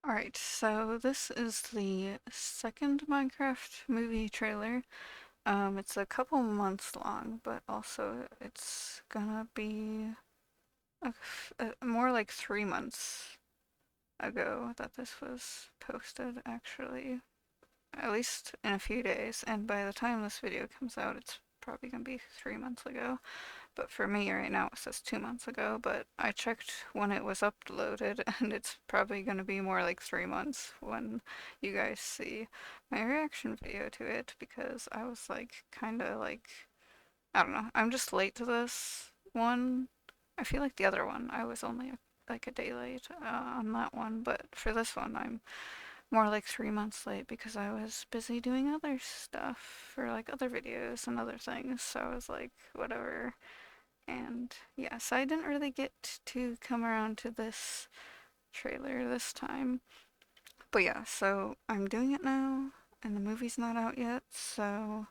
Alright, so this is the second Minecraft movie trailer. It's a couple months long, but also it's gonna be more like 3 months ago that this was posted, actually. At least in a few days, and by the time this video comes out, it's probably gonna be 3 months ago. But for me right now it says 2 months ago, but I checked when it was uploaded and it's probably going to be more like 3 months when you guys see my reaction video to it because I was like kind of like, I don't know, I'm just late to this one. I feel like the other one I was only like a day late on that one, but for this one I'm more like 3 months late because I was busy doing other stuff for like other videos and other things, so I was like, whatever. And yeah, so I didn't really get to come around to this trailer this time. But yeah, so I'm doing it now, and the movie's not out yet, so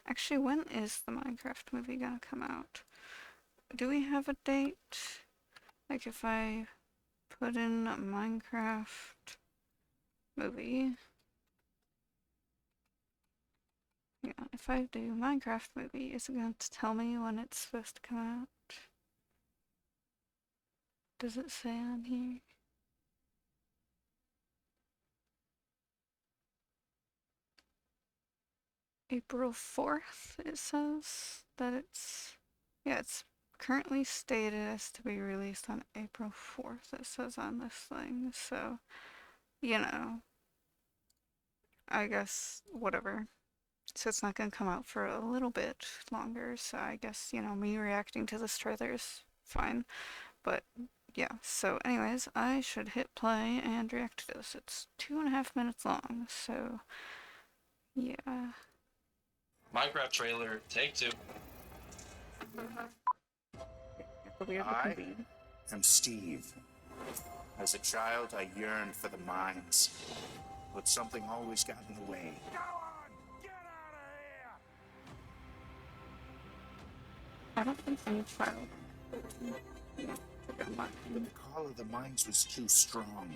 actually, when is the Minecraft movie gonna come out? Do we have a date? Like, if I put in Minecraft movie, yeah, if I do Minecraft movie, is it going to tell me when it's supposed to come out? Does it say on here? April 4th, it says that yeah, it's currently stated as to be released on April 4th, it says on this thing, so, you know, I guess, whatever. So it's not gonna come out for a little bit longer, so I guess, me reacting to this trailer is fine, but yeah, so anyways, I should hit play and react to this. It's 2.5 minutes long, so yeah. Minecraft trailer, take two. We have to I convene. am Steve. As a child, I yearned for the mines, but something always got in the way. Go on! Get out of here! I don't think any child. The call of the mines was too strong.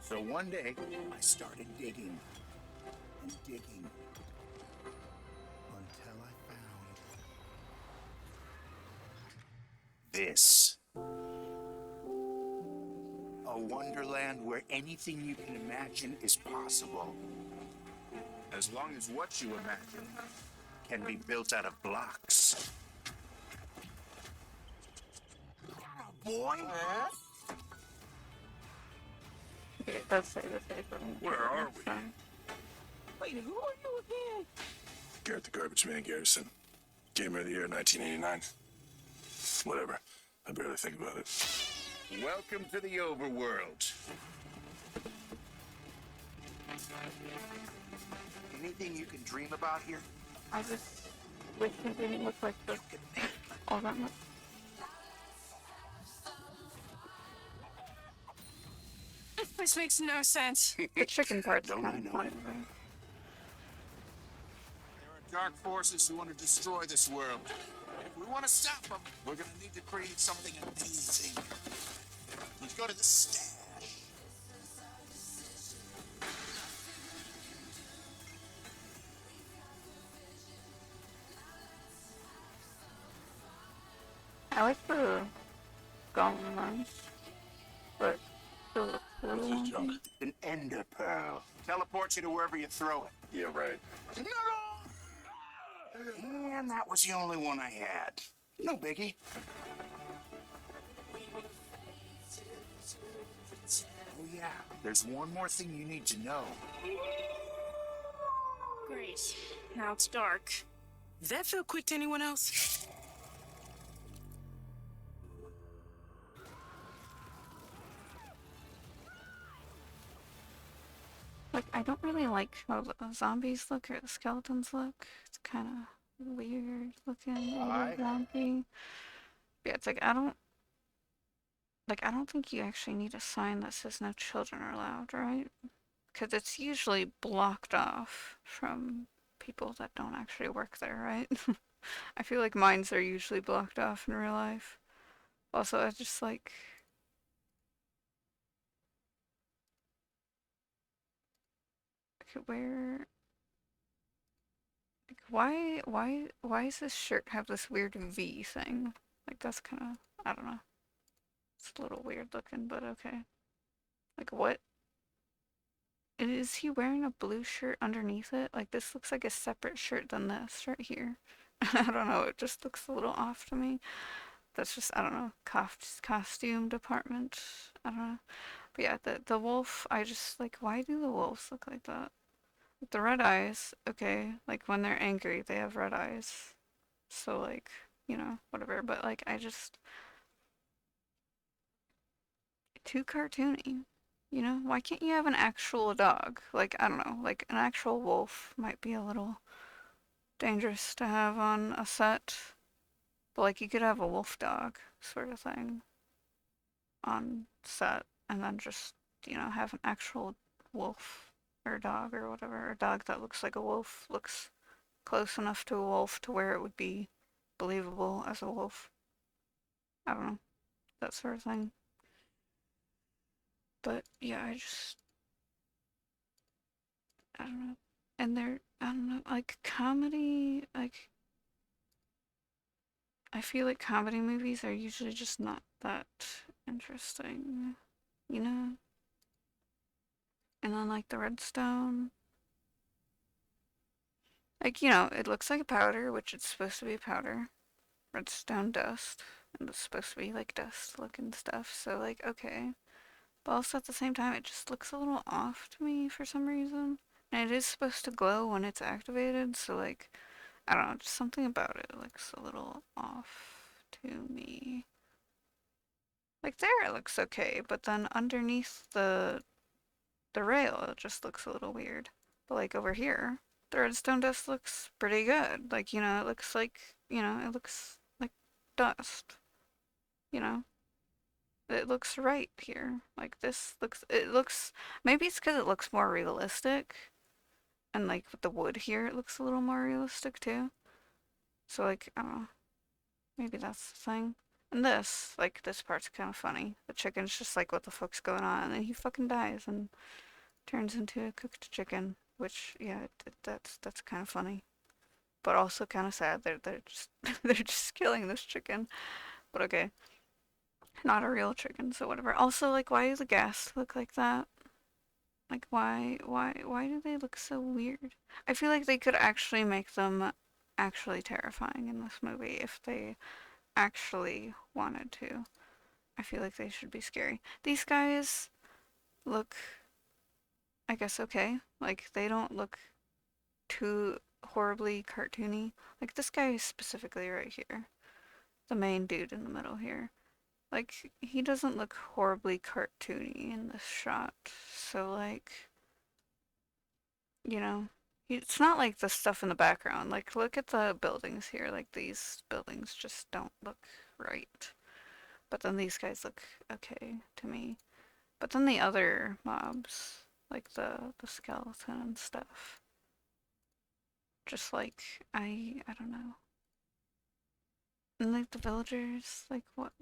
So one day, I started digging and digging until I found this. A wonderland where anything you can imagine is possible. As long as what you imagine can be built out of blocks. Boy? It does say this April. Where are we? So. Wait, who are you again? Garrett the Garbage Man Garrison. Gamer of the Year 1989. Whatever. I barely think about it. Welcome to the overworld. Anything you can dream about here? I just wish it didn't look like this all that much. This makes no sense. The chicken part's Don't kind I of know funny. it? Though. There are dark forces who want to destroy this world. If we want to stop them, we're going to need to create something amazing. Let's go to the stash. I like the golem ones, but still looks a little What's this junk? wonky. An ender pearl. Teleports you to wherever you throw it. Yeah, right. And that was the only one I had. No biggie. Oh yeah, there's one more thing you need to know. Great. Now it's dark. Did that feel quick to anyone else? Like, I don't really like how the zombies look or the skeletons look. It's kind of weird looking, a little wonky. Yeah, it's like I don't think you actually need a sign that says no children are allowed, right? Because it's usually blocked off from people that don't actually work there, right? I feel like mines are usually blocked off in real life. Also, I just like, where, like, why does this shirt have this weird V thing? Like, that's kind of, I don't know. It's a little weird looking, but okay. Like, what? Is he wearing a blue shirt underneath it? Like, this looks like a separate shirt than this right here. I don't know, it just looks a little off to me. That's just, I don't know, costume department. I don't know. But yeah, the wolf, I just, like, why do the wolves look like that? With the red eyes, okay, like, when they're angry, they have red eyes. So, like, whatever. But, like, I just, too cartoony. Why can't you have an actual dog? Like, I don't know, like an actual wolf might be a little dangerous to have on a set, but like you could have a wolf dog sort of thing on set and then just, have an actual wolf or dog or whatever, a dog that looks like a wolf, looks close enough to a wolf to where it would be believable as a wolf. I don't know, that sort of thing. But yeah, I don't know. And I don't know, like comedy, like I feel like comedy movies are usually just not that interesting, you know? And then like the Redstone, like, it looks like a powder, which it's supposed to be a powder. Redstone dust. And it's supposed to be like dust looking stuff, so like, okay. But also at the same time, it just looks a little off to me for some reason. And it is supposed to glow when it's activated, so like, I don't know, just something about it looks a little off to me. Like there it looks okay, but then underneath the rail it just looks a little weird. But like over here, the redstone dust looks pretty good. Like, it looks like, it looks like dust. You know? It looks right here. Like maybe it's because it looks more realistic. And like with the wood here, it looks a little more realistic too. So like, I don't know. Maybe that's the thing. And this part's kind of funny. The chicken's just like, what the fuck's going on? And then he fucking dies and turns into a cooked chicken. Which, yeah, that's kind of funny, but also kind of sad. They're just they're just killing this chicken. But okay, not a real chicken, so whatever. Also, like, why does the gas look like that? Like, why do they look so weird? I feel like they could actually make them actually terrifying in this movie if they actually wanted to. I feel like they should be scary. These guys look, I guess, okay. Like, they don't look too horribly cartoony. Like, this guy specifically right here. The main dude in the middle here. Like, he doesn't look horribly cartoony in this shot. So, like, you know, it's not like the stuff in the background. Like, look at the buildings here. Like, these buildings just don't look right. But then these guys look okay to me. But then the other mobs, like the skeleton and stuff, just like I don't know. And like the villagers, like what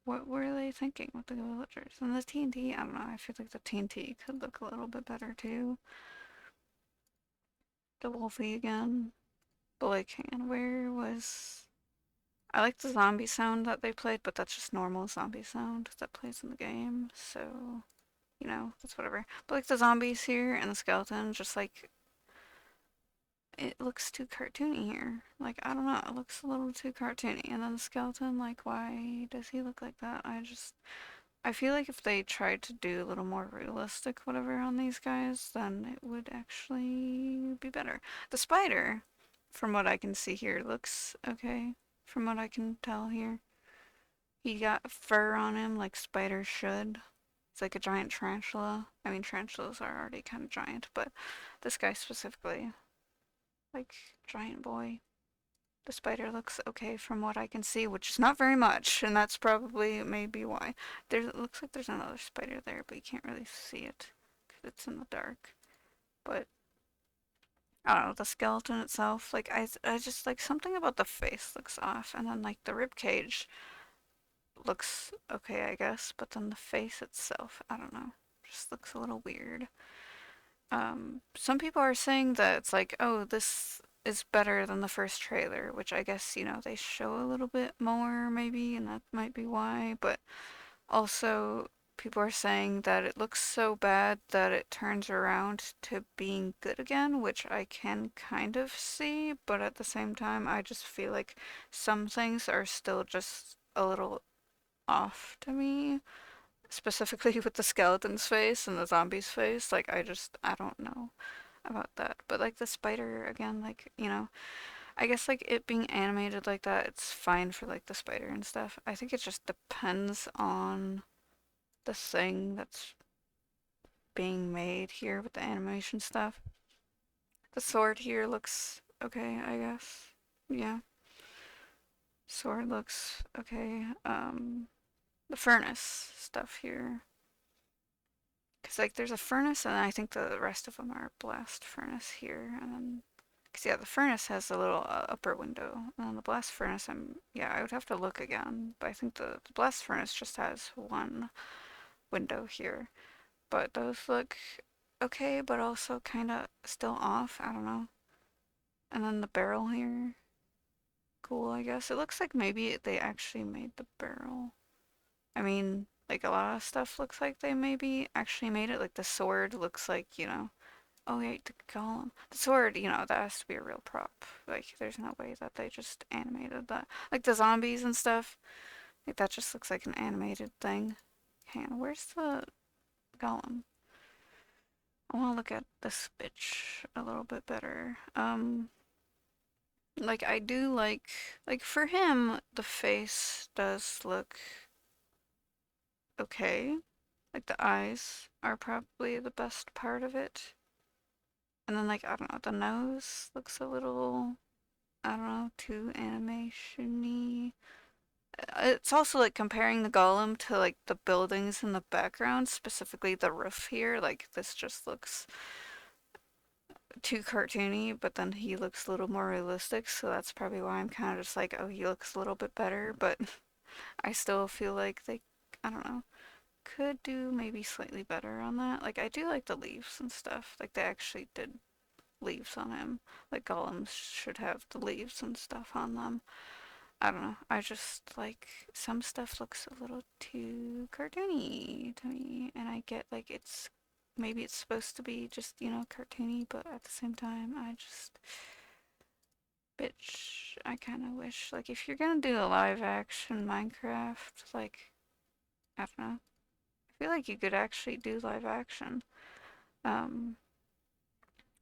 were they thinking with the villagers? And the TNT, I don't know. I feel like the TNT could look a little bit better too. The Wolfie again, but like, hang on, where was? I like the zombie sound that they played, but that's just normal zombie sound that plays in the game. So that's whatever. But like the zombies here and the skeleton, just like it looks too cartoony here. Like, I don't know, it looks a little too cartoony. And then the skeleton, like, why does he look like that? I feel like if they tried to do a little more realistic whatever on these guys, then it would actually be better. The spider, from what I can see here, looks okay. From what I can tell here. He got fur on him like spiders should. It's like a giant tarantula. I mean, tarantulas are already kind of giant, but this guy specifically, like, giant boy. The spider looks okay from what I can see, which is not very much, and that's probably maybe why. It looks like there's another spider there, but you can't really see it because it's in the dark. But I don't know, the skeleton itself, like I just like something about the face looks off, and then like the rib cage looks okay, I guess, but then the face itself, I don't know, just looks a little weird. Some people are saying that it's like, oh, this is better than the first trailer, which I guess, they show a little bit more maybe, and that might be why, but also people are saying that it looks so bad that it turns around to being good again, which I can kind of see, but at the same time, I just feel like some things are still just a little off to me, specifically with the skeleton's face and the zombie's face. Like, I don't know about that. But like the spider again, like, I guess like it being animated like that, it's fine for like the spider and stuff. I think it just depends on the thing that's being made here with the animation stuff. The sword here looks okay, I guess. Yeah, sword looks okay. The furnace stuff here. Because, like, there's a furnace, and I think the rest of them are blast furnace here. And then, because, yeah, the furnace has a little upper window. And then the blast furnace, yeah, I would have to look again. But I think the blast furnace just has one window here. But those look okay, but also kind of still off. I don't know. And then the barrel here. Cool, I guess. It looks like maybe they actually made the barrel. I mean, like a lot of stuff looks like they maybe actually made it. Like the sword looks like, oh wait, the golem. The sword, that has to be a real prop. Like there's no way that they just animated that. Like the zombies and stuff. Like that just looks like an animated thing. Hang on, where's the golem? I want to look at this bitch a little bit better. Like I do like for him, the face does look okay. Like the eyes are probably the best part of it. And then like I don't know, the nose looks a little I don't know, too animation-y. It's also like comparing the golem to like the buildings in the background, specifically the roof here. Like this just looks too cartoony, but then he looks a little more realistic, so that's probably why I'm kind of just like, oh, he looks a little bit better, but I still feel like I don't know, could do maybe slightly better on that. Like I do like the leaves and stuff. Like they actually did leaves on him. Like golems should have the leaves and stuff on them. I don't know. I just like some stuff looks a little too cartoony to me, and I get like maybe it's supposed to be just cartoony, but at the same time, bitch, I kind of wish like if you're gonna do a live action Minecraft, like I don't know, I feel like you could actually do live action. Um,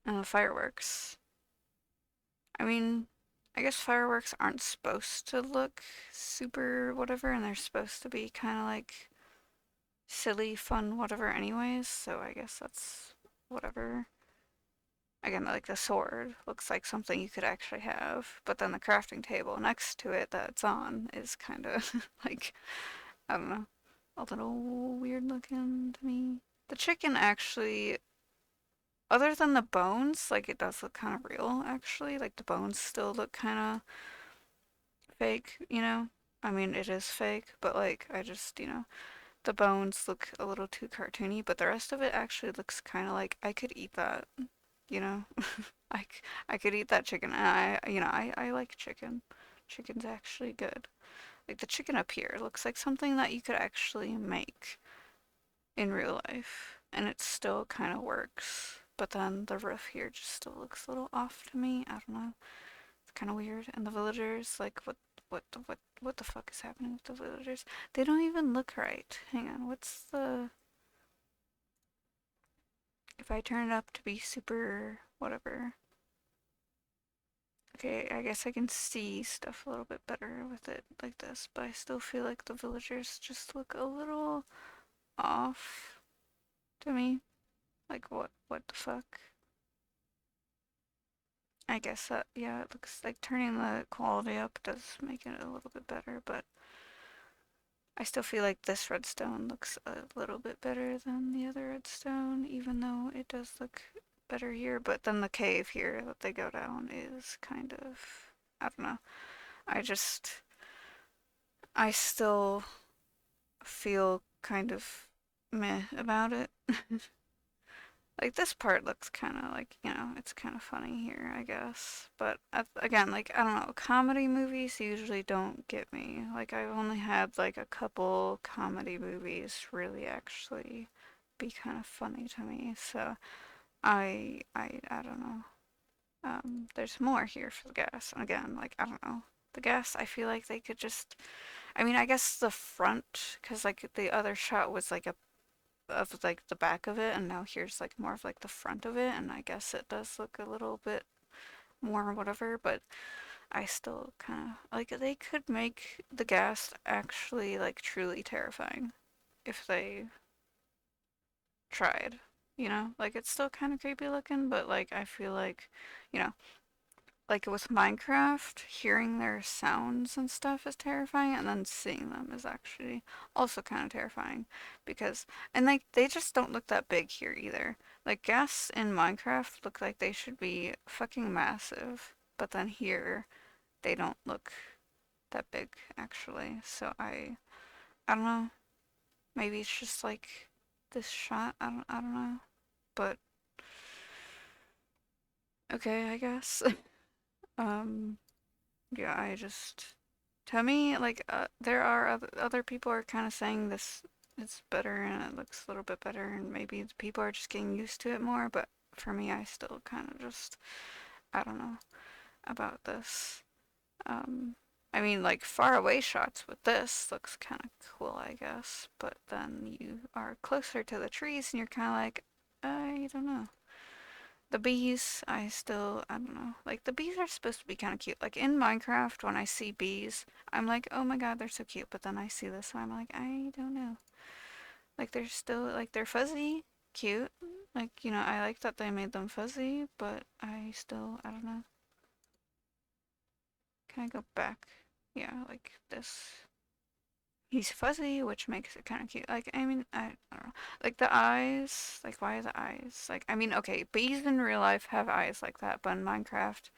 and the fireworks. I mean, I guess fireworks aren't supposed to look super whatever, and they're supposed to be kind of like silly, fun, whatever, anyways, so I guess that's whatever. Again, like the sword looks like something you could actually have, but then the crafting table next to it that it's on is kind of like, I don't know, a little weird looking to me. The chicken actually, other than the bones, like it does look kind of real actually. Like the bones still look kind of fake. I mean, it is fake, but like I just, the bones look a little too cartoony, but the rest of it actually looks kind of like I could eat that, you know? I, I could eat that chicken. And I like chicken. Chicken's actually good. Like the chicken up here looks like something that you could actually make in real life, and it still kind of works. But then the roof here just still looks a little off to me. I don't know. It's kind of weird. And the villagers, like, what the fuck is happening with the villagers? They don't even look right. Hang on. What's the? If I turn it up to be super whatever. Okay, I guess I can see stuff a little bit better with it like this, but I still feel like the villagers just look a little off to me. Like what the fuck? I guess that yeah, it looks like turning the quality up does make it a little bit better, but I still feel like this redstone looks a little bit better than the other redstone, even though it does look better here. But then the cave here that they go down is kind of, I don't know. I just, I still feel kind of meh about it. Like this part looks kind of like, it's kind of funny here, I guess. But again, like I don't know, comedy movies usually don't get me. Like I've only had like a couple comedy movies really actually be kind of funny to me. So I don't know. There's more here for the gas. And again, like I don't know. The gas, I feel like they could just I mean, I guess the front, because like the other shot was like a of like the back of it, and now here's like more of like the front of it, and I guess it does look a little bit more whatever, but I still kind of like they could make the gas actually like truly terrifying if they tried. Like it's still kind of creepy looking, but like I feel you know, like with Minecraft, hearing their sounds and stuff is terrifying, and then seeing them is actually also kind of terrifying because, and like they just don't look that big here either. Like ghast in Minecraft look like they should be fucking massive, but then here they don't look that big actually. So I don't know. Maybe it's just like this shot. I don't know. But okay, I guess. um Yeah, I just to me like there are other people are kind of saying this is better and it looks a little bit better and maybe the people are just getting used to it more, but for me I still kind of just I don't know about this. Um I mean like far away shots with this looks kind of cool, I guess, but then you are closer to the trees and you're kind of like I don't know. The bees, I don't know. Like, the bees are supposed to be kind of cute. Like, in Minecraft, when I see bees, I'm like, oh my god, they're so cute. But then I see this, and I'm like, I don't know. Like, they're still, like, they're fuzzy, cute. Like, I like that they made them fuzzy, but I still, I don't know. Can I go back? Yeah, like this. He's fuzzy, which makes it kind of cute. Like, I mean, I don't know. Like, the eyes, like, why the eyes? Like, I mean, okay, bees in real life have eyes like that, but in Minecraft,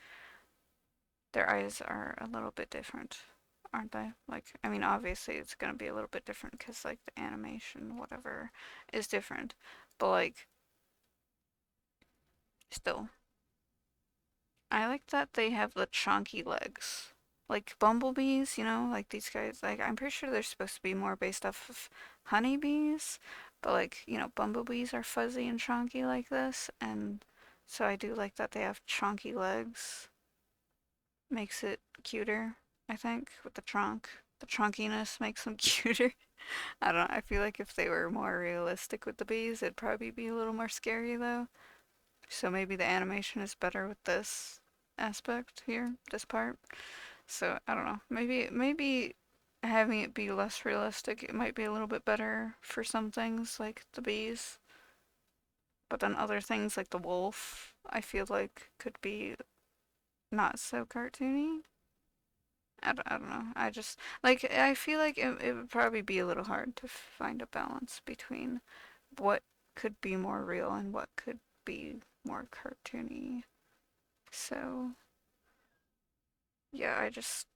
their eyes are a little bit different, aren't they? Like, I mean, obviously it's gonna be a little bit different because, like, the animation, whatever, is different. But, like, still, I like that they have the chunky legs. Like bumblebees, like these guys, like, I'm pretty sure they're supposed to be more based off of honeybees, but, like, bumblebees are fuzzy and chunky like this, and so I do like that they have chunky legs. Makes it cuter, I think, with the trunk. The trunkiness makes them cuter. I don't know. I feel like if they were more realistic with the bees, it'd probably be a little more scary though. So maybe the animation is better with this aspect here, this part. So I don't know. Maybe having it be less realistic, it might be a little bit better for some things like the bees. But then other things like the wolf, I feel like could be not so cartoony. I don't know. I just like I feel like it would probably be a little hard to find a balance between what could be more real and what could be more cartoony. So, yeah, I just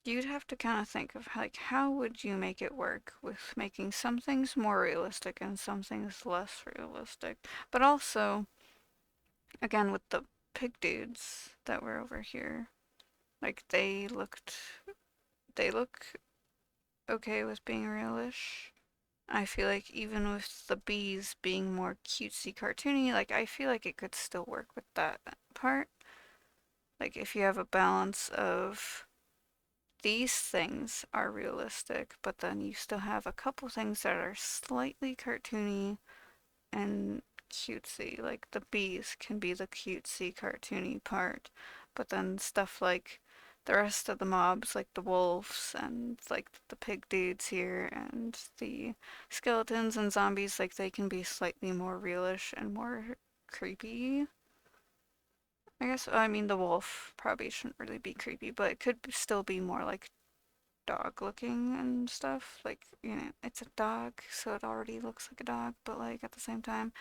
you'd have to kind of think of like how would you make it work with making some things more realistic and some things less realistic. But also, again with the pig dudes that were over here, like they look okay with being realish. I feel like even with the bees being more cutesy cartoony, like I feel like it could still work with that part. Like if you have a balance of these things are realistic, but then you still have a couple things that are slightly cartoony and cutesy. Like the bees can be the cutesy cartoony part, but then stuff like the rest of the mobs, like the wolves and like the pig dudes here and the skeletons and zombies, like they can be slightly more realish and more creepy. I guess, I mean, the wolf probably shouldn't really be creepy, but it could still be more like dog looking and stuff. Like, it's a dog, so it already looks like a dog, but like at the same time,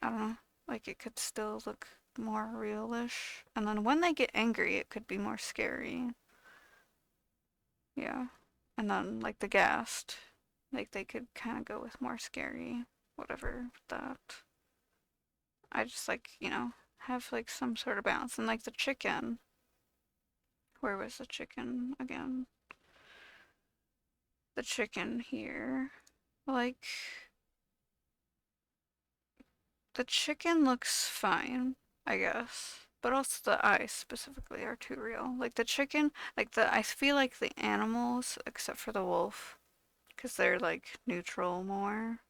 I don't know. Like it could still look more realish. And then when they get angry, it could be more scary. Yeah. And then like the ghast, like they could kind of go with more scary, whatever with that. I just like, have like some sort of balance. And like the chicken, where was the chicken again? The chicken here. Like, the chicken looks fine, I guess. But also the eyes specifically are too real. Like the chicken, I feel like the animals, except for the wolf, because they're like neutral more.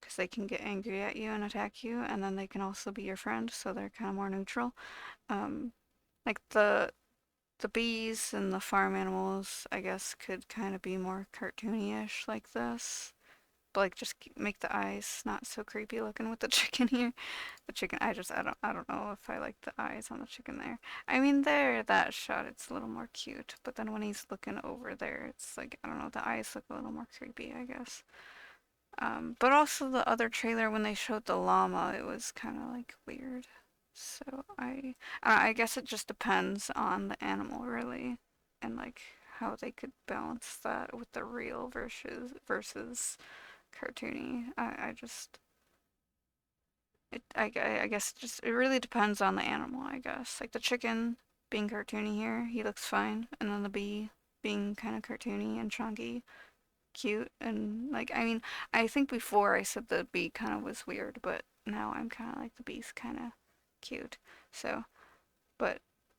Because they can get angry at you and attack you, and then they can also be your friend, so they're kind of more neutral. Um, like the bees and the farm animals, I guess, could kind of be more cartoony-ish like this. But like just make the eyes not so creepy looking with the chicken here. The chicken, I don't know if I like the eyes on the chicken there. I mean, there, that shot, it's a little more cute. But then when he's looking over there, it's like, I don't know, the eyes look a little more creepy, I guess. But also the other trailer when they showed the llama, it was kind of like weird. So I guess it just depends on the animal really, and like how they could balance that with the real versus cartoony. I just I guess it really depends on the animal. I guess like the chicken being cartoony here, he looks fine, and then the bee being kind of cartoony and chunky cute and like I mean I think before I said the bee kind of was weird, but now I'm kind of like the bee's kind of cute. So, but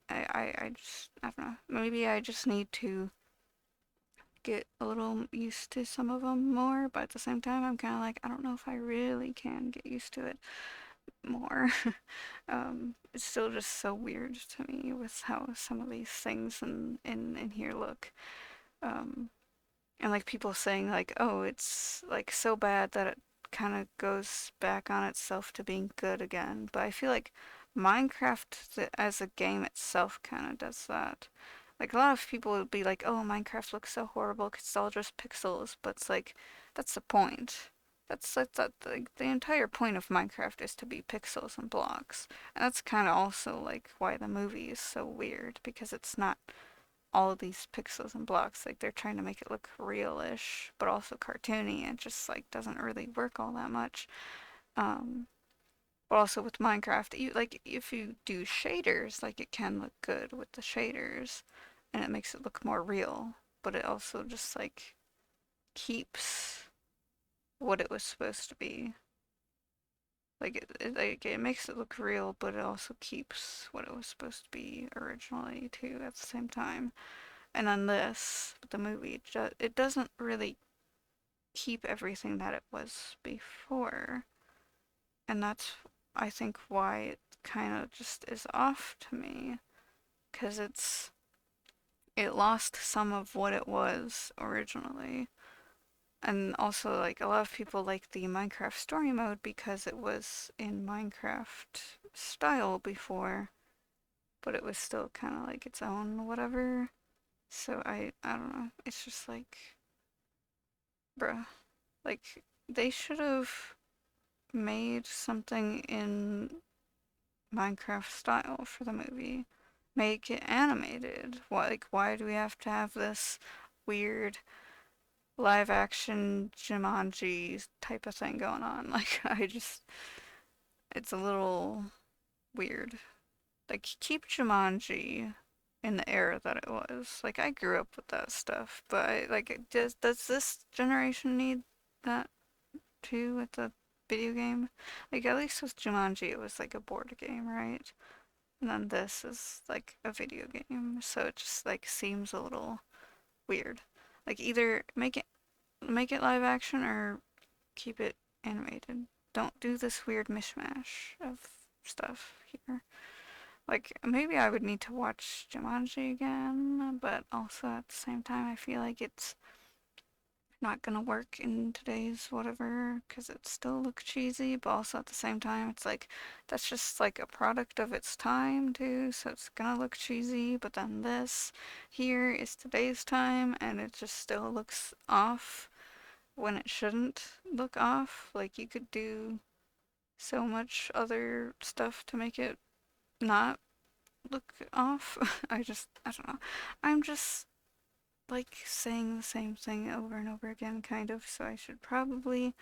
I just I don't know. Maybe I just need to get a little used to some of them more, but at the same time I'm kind of like I don't know if I really can get used to it more. It's still just so weird to me with how some of these things in here look. Um, and like people saying like oh it's like so bad that it kind of goes back on itself to being good again, but I feel like Minecraft as a game itself kind of does that. Like a lot of people would be like oh Minecraft looks so horrible because it's all just pixels, but it's like that's the point. That's like the entire point of Minecraft is to be pixels and blocks, and that's kind of also like why the movie is so weird because it's not all of these pixels and blocks. Like they're trying to make it look realish, but also cartoony. It just like doesn't really work all that much. Um, but also with Minecraft, like if you do shaders, like it can look good with the shaders, and it makes it look more real. But it also just like keeps what it was supposed to be. Like it makes it look real, but it also keeps what it was supposed to be originally too at the same time. And then this, the movie, it doesn't really keep everything that it was before. And that's, I think, why it kind of just is off to me. Because it lost some of what it was originally. And also, like, a lot of people like the Minecraft story mode because it was in Minecraft style before, but it was still kind of like its own whatever. So I don't know. It's just like, bruh. Like, they should have made something in Minecraft style for the movie. Make it animated. Why do we have to have this weird live action Jumanji type of thing going on? Like, it's a little weird. Like, keep Jumanji in the era that it was. Like, I grew up with that stuff, but does this generation need that too with the video game. Like at least with Jumanji, it was like a board game, right? And then this is like a video game, so it just like seems a little weird. Like either make it live action or keep it animated. Don't do this weird mishmash of stuff here. Like maybe I would need to watch Jumanji again, but also at the same time I feel like it's not gonna work in today's whatever because it still looks cheesy, but also at the same time it's like that's just like a product of its time too, so it's gonna look cheesy, but then this here is today's time and it just still looks off when it shouldn't look off. Like you could do so much other stuff to make it not look off. I don't know. I'm just like saying the same thing over and over again, kind of, so I should probably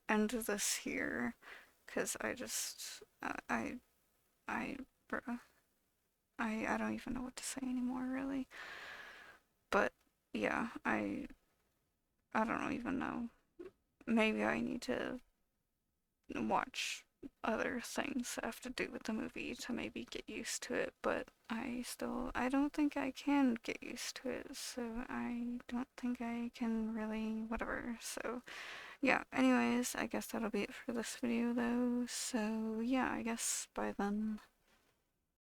end this here. Cause I just, I, bruh, I don't even know what to say anymore, really. But yeah, I don't even know. Maybe I need to watch other things that have to do with the movie to maybe get used to it, but I don't think I can get used to it, so I don't think I can really, whatever. So, yeah, anyways, I guess that'll be it for this video though, so yeah, I guess bye then.